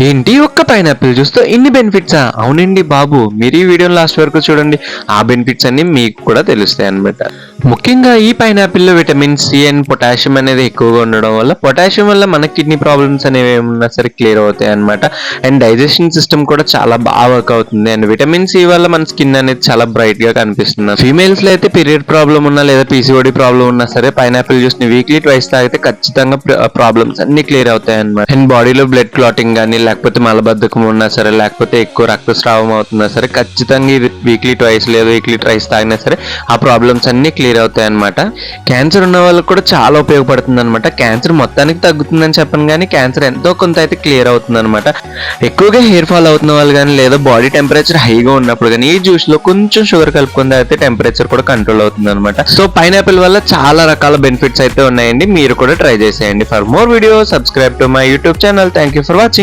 ఏంటి ఒక్క పైనాపిల్ జ్యూస్తో ఇన్ని బెనిఫిట్సా? అవునండి బాబు, మీరు ఈ వీడియోని లాస్ట్ వరకు చూడండి. ఆ బెనిఫిట్స్ అన్ని మీకు కూడా తెలుస్తాయి అన్నమాట. ముఖ్యంగా ఈ పైనాపిల్లో విటమిన్ సి అండ్ పొటాషియం అనేది ఎక్కువగా ఉండడం వల్ల, పొటాషియం వల్ల మన కిడ్నీ ప్రాబ్లమ్స్ అనేవి ఏమన్నా సరే క్లియర్ అవుతాయి అనమాట. అండ్ డైజెషన్ సిస్టమ్ కూడా చాలా బాగా వర్క్ అవుతుంది. అండ్ విటమిన్ సి వల్ల మన స్కిన్ అనేది చాలా బ్రైట్ గా కనిపిస్తుంది. ఫీమేల్స్ లో అయితే పీరియడ్ ప్రాబ్లం ఉన్నా లేదా పీసీఓడి ప్రాబ్లం ఉన్నా సరే పైనాపిల్ జ్యూస్ ని వీక్లీ ట్వైస్ తాగితే ఖచ్చితంగా ప్రాబ్లమ్స్ అన్ని క్లియర్ అవుతాయి అనమాట. అండ్ బాడీలో బ్లడ్ క్లాటింగ్ కానీ, లేకపోతే మలబద్ధకం ఉన్నా సరే, లేకపోతే ఎక్కువ రక్తస్రావం అవుతున్నా సరే, ఖచ్చితంగా ఇది వీక్లీ ట్వైస్ లేదా వీక్లీ ట్వైస్ తాగినా సరే ఆ ప్రాబ్లమ్స్ అన్ని క్లియర్ అవుతాయి అనమాట. క్యాన్సర్ ఉన్న వాళ్ళకి కూడా చాలా ఉపయోగపడుతుంది అనమాట. క్యాన్సర్ మొత్తానికి తగ్గుతుందని చెప్పను కానీ క్యాన్సర్ ఎంతో కొంత అయితే క్లియర్ అవుతుంది అనమాట. ఎక్కువగా హెయిర్ ఫాల్ అవుతున్న వాళ్ళు కానీ, లేదా బాడీ టెంపరేచర్ హైగా ఉన్నప్పుడు కానీ ఈ జ్యూస్ లో కొంచెం షుగర్ కలుపుకుంటే అయితే టెంపరేచర్ కూడా కంట్రోల్ అవుతుంది అనమాట. సో పైనాపిల్ వల్ల చాలా రకాల బెనిఫిట్స్ అయితే ఉన్నాయండి. మీరు కూడా ట్రై చేసేయండి. For more video subscribe to my YouTube channel. Thank you for watching.